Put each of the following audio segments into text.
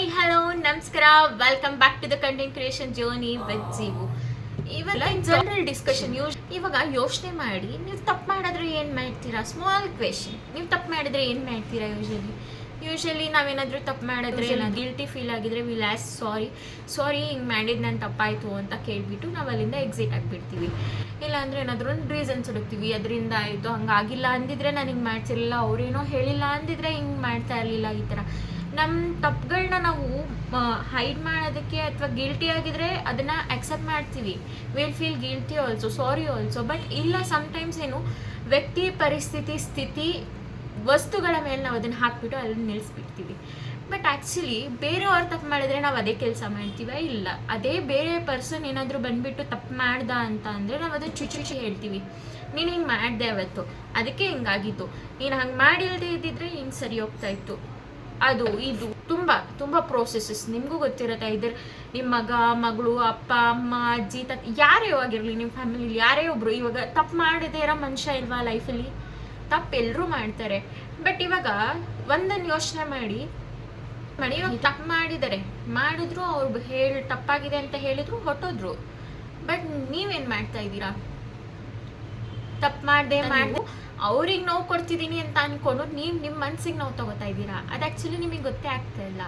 Hi hello ನಮಸ್ಕಾರ, welcome back to the content creation journey with Jeevu. ಇವೆಲ್ಲ general discussion. ಇವಾಗ ಯೋಚನೆ ಮಾಡಿ, ನೀವು ತಪ್ಪು ಮಾಡಿದ್ರೆ ಏನು ಮಾಡ್ತೀರಾ? Small question. ನೀವು ತಪ್ಪು ಮಾಡಿದ್ರೆ ಏನು ಮಾಡ್ತೀರಾ? ಯೂಶಲಿ ನಾವೇನಾದರೂ ತಪ್ಪು ಮಾಡಿದ್ರೆ ಗಿಲ್ಟಿ ಫೀಲ್ ಆಗಿದ್ರೆ ವಿಲ್ ಆಸ್ ಸಾರಿ ಹಿಂಗೆ ಮಾಡಿದ್ದು ನಾನು ತಪ್ಪಾಯಿತು ಅಂತ ಕೇಳಿಬಿಟ್ಟು ನಾವು ಅಲ್ಲಿಂದ ಎಕ್ಸಿಟ್ ಆಗಿಬಿಡ್ತೀವಿ. ಇಲ್ಲಾಂದರೆ ಏನಾದರೂ ಒಂದು ರೀಸನ್ಸ್ ಹುಡುಕ್ತೀವಿ, ಅದರಿಂದ ಆಯಿತು ಹಂಗಾಗಿಲ್ಲ ಅಂದಿದ್ರೆ ನಾನು ಹಿಂಗೆ ಮಾಡ್ತಿರಲಿಲ್ಲ, ಅವರೇನೋ ಹೇಳಿಲ್ಲ ಅಂದಿದ್ರೆ ಹಿಂಗೆ ಮಾಡ್ತಾ ಇರಲಿಲ್ಲ. ಈ ಥರ ನಮ್ಮ ತಪ್ಪುಗಳನ್ನ ನಾವು ಹೈಡ್ ಮಾಡೋದಕ್ಕೆ ಅಥವಾ ಗಿಲ್ಟಿ ಆಗಿದ್ರೆ ಅದನ್ನು ಅಕ್ಸೆಪ್ಟ್ ಮಾಡ್ತೀವಿ, will feel guilty also, sorry also. But ಇಲ್ಲ, ಸಮ್ಟೈಮ್ಸ್ ಏನು ವ್ಯಕ್ತಿ, ಪರಿಸ್ಥಿತಿ, ಸ್ಥಿತಿ, ವಸ್ತುಗಳ ಮೇಲೆ ನಾವು ಅದನ್ನು ಹಾಕ್ಬಿಟ್ಟು ಅಲ್ಲಿ ನಿಲ್ಲಿಸ್ಬಿಡ್ತೀವಿ. ಬಟ್ ಆ್ಯಕ್ಚುಲಿ ಬೇರೆಯವ್ರು ತಪ್ಪು ಮಾಡಿದ್ರೆ ನಾವು ಅದೇ ಕೆಲಸ ಮಾಡ್ತೀವ? ಇಲ್ಲ. ಅದೇ ಬೇರೆ ಪರ್ಸನ್ ಏನಾದರೂ ಬಂದುಬಿಟ್ಟು ತಪ್ಪು ಮಾಡ್ದ ಅಂತ ಅಂದರೆ ನಾವು ಅದನ್ನು ಚುಚ್ಚಿ ಹೇಳ್ತೀವಿ, ನೀನು ಹಿಂಗೆ ಮಾಡಿದೆ ಅವತ್ತು, ಅದಕ್ಕೆ ಹಿಂಗಾಗಿತ್ತು, ನೀನು ಹಂಗೆ ಮಾಡಿಲ್ಲದೆ ಇದ್ದಿದ್ರೆ ಹಿಂಗೆ ಸರಿ ಹೋಗ್ತಾಯಿತ್ತು. ಅದು ಇದು ತುಂಬ ತುಂಬ ಪ್ರೋಸೆಸಸ್ ನಿಮಗೂ ಗೊತ್ತಿರುತ್ತೆ. ಇದ್ರ ನಿಮ್ಮ ಮಗ, ಮಗಳು, ಅಪ್ಪ, ಅಮ್ಮ, ಅಜ್ಜಿ, ಯಾರೇ ಆಗಿರಲಿ, ನಿಮ್ಮ ಫ್ಯಾಮಿಲಿಲಿ ಯಾರೇ ಒಬ್ಬರು ಇವಾಗ ತಪ್ಪು ಮಾಡದೇ ಇರೋ ಮನುಷ್ಯ ಇಲ್ವಾ ಲೈಫಲ್ಲಿ? ತಪ್ಪು ಎಲ್ಲರೂ ಮಾಡ್ತಾರೆ. ಬಟ್ ಇವಾಗ ಒಂದನ್ನು ಯೋಚನೆ ಮಾಡಿ, ಇವಾಗ ತಪ್ಪು ಮಾಡಿದ್ರು ಅವ್ರು ತಪ್ಪಾಗಿದೆ ಅಂತ ಹೇಳಿದ್ರು, ಹೊಟ್ಟೋದ್ರು. ಬಟ್ ನೀವೇನು ಮಾಡ್ತಾ ಇದ್ದೀರಾ? ತಪ್ಪು ಮಾಡಿದೆ ಅವ್ರಿಗೆ ನೋವು ಕೊಡ್ತಿದ್ದೀನಿ ಅಂತ ಅಂದ್ಕೊಂಡು ನೀವು ನಿಮ್ಮ ಮನಸ್ಸಿಗೆ ನೋವು ತಗೋತಾ ಇದ್ದೀರಾ. ಅದು ಆ್ಯಕ್ಚುಲಿ ನಿಮಗೆ ಗೊತ್ತೇ ಆಗ್ತಾ ಇಲ್ಲ.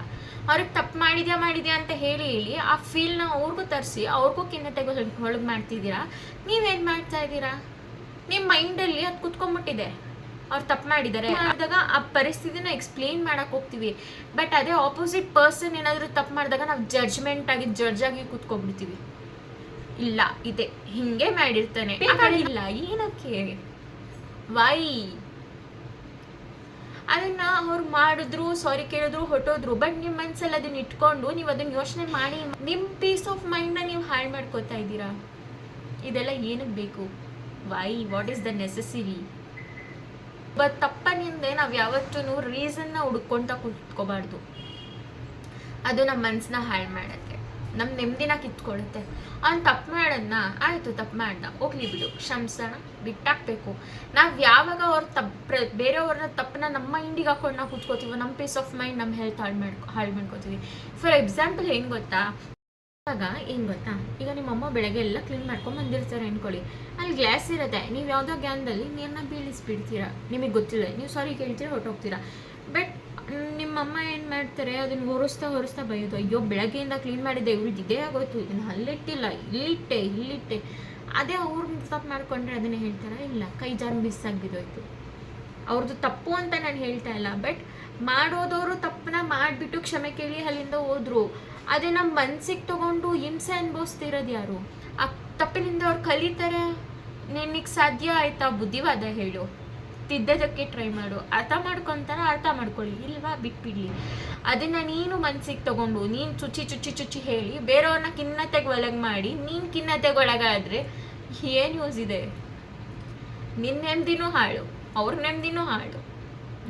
ಅವ್ರಿಗೆ ತಪ್ಪು ಮಾಡಿದ್ಯಾ ಅಂತ ಹೇಳಿ ಆ ಫೀಲ್ನ ಅವ್ರಿಗೂ ತರಿಸಿ ಅವ್ರಿಗೂ ಖಿನ್ನತೆಗೆ ಒಳಗೆ ಮಾಡ್ತಿದ್ದೀರಾ. ನೀವೇನು ಮಾಡ್ತಾ ಇದ್ದೀರಾ? ನಿಮ್ಮ ಮೈಂಡಲ್ಲಿ ಅದು ಕುತ್ಕೊಂಡ್ಬಿಟ್ಟಿದೆ, ಅವ್ರು ತಪ್ಪು ಮಾಡಿದ್ದಾರೆ ಮಾಡಿದಾಗ ಆ ಪರಿಸ್ಥಿತಿನ ಎಕ್ಸ್ಪ್ಲೇನ್ ಮಾಡಕ್ಕೆ ಹೋಗ್ತೀವಿ. ಬಟ್ ಅದೇ ಆಪೋಸಿಟ್ ಪರ್ಸನ್ ಏನಾದರೂ ತಪ್ಪು ಮಾಡಿದಾಗ ನಾವು ಜಡ್ಜ್ ಆಗಿ ಕೂತ್ಕೊಂಡ್ಬಿಡ್ತೀವಿ. ಇಲ್ಲ, ಇದೆ ಹಿಂಗೆ ಮಾಡಿರ್ತಾನೆ, ಇಲ್ಲ ಏನಕ್ಕೆ, ವೈ? ಅದನ್ನ ಅವ್ರು ಮಾಡಿದ್ರು, ಸಾರಿ ಕೇಳಿದ್ರು, ಹೊಟ್ಟೋದ್ರು. ಬಟ್ ನಿಮ್ಮ ಮನಸ್ಸಲ್ಲಿ ಅದನ್ನ ಇಟ್ಕೊಂಡು ನೀವು ಅದನ್ನ ಯೋಚನೆ ಮಾಡಿ ನಿಮ್ಮ ಪೀಸ್ ಆಫ್ ಮೈಂಡ್ನ ನೀವು ಹಾಳು ಮಾಡ್ಕೋತಾ ಇದ್ದೀರಾ. ಇದೆಲ್ಲ ಏನಕ್ಕೆ ಬೇಕು? Why? What is the necessary? But ತಪ್ಪನಿಂದೆ ನಾವು ಯಾವತ್ತೂ ರೀಸನ್ನ ಹುಡ್ಕೊಂತ ಕೂತ್ಕೋಬಾರ್ದು. ಅದು ನಮ್ಮ ಮನಸ್ಸನ್ನ ಹಾಳು ಮಾಡುತ್ತೆ, ನಮ್ಮ ನೆಮ್ಮದಿನ ಕಿತ್ಕೊಳ್ಳುತ್ತೆ. ಅವ್ನು ತಪ್ಪು ಮಾಡೋದನ್ನ ಆಯಿತು, ತಪ್ಪು ಮಾಡ್ದ, ಹೋಗ್ಲಿ ಬಿಡು, ಕ್ಷಮಿಸೋಣ, ಬಿಟ್ಟಾಕಬೇಕು. ನಾವು ಯಾವಾಗ ಬೇರೆಯವ್ರನ್ನ ತಪ್ಪನ್ನ ನಮ್ಮ ಮೈಂಡಿಗೆ ಹಾಕೊಂಡು ನಾವು ಕೂತ್ಕೋತೀವೋ, ನಮ್ಮ ಪೀಸ್ ಆಫ್ ಮೈಂಡ್, ನಮ್ಮ ಹೆಲ್ತ್ ಹಾಳು ಮಾಡ್ಕೋತೀವಿ. ಫಾರ್ ಎಕ್ಸಾಂಪಲ್ ಹೆಂಗೆ ಗೊತ್ತಾ? ಇವಾಗ ಏನು ಗೊತ್ತಾ, ಈಗ ನಿಮ್ಮಮ್ಮ ಬೆಳಗ್ಗೆ ಎಲ್ಲ ಕ್ಲೀನ್ ಮಾಡ್ಕೊಂಡು ಬಂದಿರ್ತಾರೆ ಅಂದ್ಕೊಳ್ಳಿ, ಅಲ್ಲಿ ಗ್ಲಾಸ್ ಇರುತ್ತೆ, ನೀವು ಯಾವುದೋ ಗ್ಯಾನ್ದಲ್ಲಿ ನೀರನ್ನ ಬೀಳಿಸ್ಬಿಡ್ತೀರಾ, ನಿಮಗೆ ಗೊತ್ತಿಲ್ಲ, ನೀವು ಸಾರಿ ಕೇಳ್ತೀರಾ, ಹೊರಟೋಗ್ತೀರಾ. ಬಟ್ ನಿಮ್ಮಮ್ಮ ಏನು ಮಾಡ್ತಾರೆ, ಅದನ್ನು ಹೊರಿಸ್ತಾ ಬೈಯೋದು, ಅಯ್ಯೋ ಬೆಳಗ್ಗೆಯಿಂದ ಕ್ಲೀನ್ ಮಾಡಿದ್ದೆ, ಇವಳು ಇದೇ ಆಗೋಯ್ತು, ಇದನ್ನು ಅಲ್ಲಿಟ್ಟಿಲ್ಲ, ಇಲ್ಲಿಟ್ಟೆ. ಅದೇ ಅವ್ರು ತಪ್ಪು ಮಾಡ್ಕೊಂಡ್ರೆ ಅದನ್ನೇ ಹೇಳ್ತಾರ? ಇಲ್ಲ, ಕೈ ಜಾರು ಮಿಸ್ ಆಗಿಬಿದ್ದೋಯ್ತು. ಅವ್ರದ್ದು ತಪ್ಪು ಅಂತ ನಾನು ಹೇಳ್ತಾ ಇಲ್ಲ, ಬಟ್ ಮಾಡೋದವರು ತಪ್ಪನ್ನ ಮಾಡಿಬಿಟ್ಟು ಕ್ಷಮೆ ಕೇಳಿ ಅಲ್ಲಿಂದ ಹೋದ್ರು. ಅದೇ ನಮ್ಮ ಮನ್ಸಿಗೆ ತಗೊಂಡು ಹಿಂಸೆ ಅನುಭವಿಸ್ತಿರೋದು ಯಾರು? ಆ ತಪ್ಪಿನಿಂದ ಅವ್ರು ಕಲಿತಾರೆ. ನಿನಗೆ ಸಾಧ್ಯ ಆಯ್ತಾ? ಬುದ್ಧಿವಾದ ಹೇಳು, ತಿದ್ದೋದಕ್ಕೆ ಟ್ರೈ ಮಾಡು. ಅರ್ಥ ಅರ್ಥ ಮಾಡ್ಕೊಳ್ಳಿ, ಇಲ್ವಾ ಬಿಟ್ಬಿಡ್ಲಿ. ಅದನ್ನು ನೀನು ಮನ್ಸಿಗೆ ತಗೊಂಡು ನೀನು ಚುಚ್ಚಿ ಹೇಳಿ ಬೇರೆಯವ್ರನ್ನ ಖಿನ್ನತೆಗೆ ಒಳಗೆ ಮಾಡಿ ನೀನು ಖಿನ್ನತೆಗೆ ಒಳಗಾದರೆ ಏನು ಯೂಸ್ ಇದೆ? ನಿನ್ನ ನೆಮ್ಮದಿನೂ ಹಾಳು, ಅವ್ರ ನೆಮ್ಮದಿನೂ ಹಾಳು,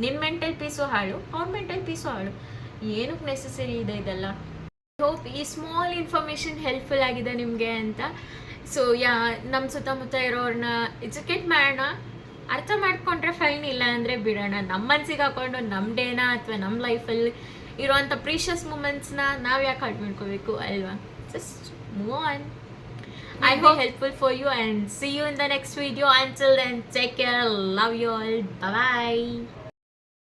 ನಿನ್ನ ಮೆಂಟಲ್ ಪೀಸು ಹಾಳು, ಅವ್ರ ಮೆಂಟಲ್ ಪೀಸು ಹಾಳು. ಏನಕ್ಕೆ ನೆಸೆಸರಿ ಇದೆ ಇದೆಲ್ಲ? ಹೋಪ್ ಈ ಸ್ಮಾಲ್ ಇನ್ಫಾರ್ಮೇಷನ್ ಹೆಲ್ಪ್ಫುಲ್ ಆಗಿದೆ ನಿಮಗೆ ಅಂತ. ಸೊ ನಮ್ಮ ಸುತ್ತಮುತ್ತ ಇರೋರನ್ನ ಎಜುಕೇಟ್ ಮಾಡೋಣ, ಅರ್ಥ ಮಾಡ್ಕೊಂಡ್ರೆ ಫೈನ್, ಇಲ್ಲ ಅಂದರೆ ಬಿಡೋಣ. ನಮ್ಮ ಮನ್ಸಿಗೆ ಹಾಕೊಂಡು ನಮ್ಮ ಡೇನ ಅಥವಾ ನಮ್ಮ ಲೈಫಲ್ಲಿ ಇರೋವಂಥ ಪ್ರೀಷಿಯಸ್ ಮೂಮೆಂಟ್ಸ್ನ ನಾವು ಯಾಕೆ ಹಾಳು ಮಾಡ್ಕೋಬೇಕು ಅಲ್ವಾ? Just move on. I hope helpful for you and see you in the next video. Until then, take care. Love you all. Bye bye.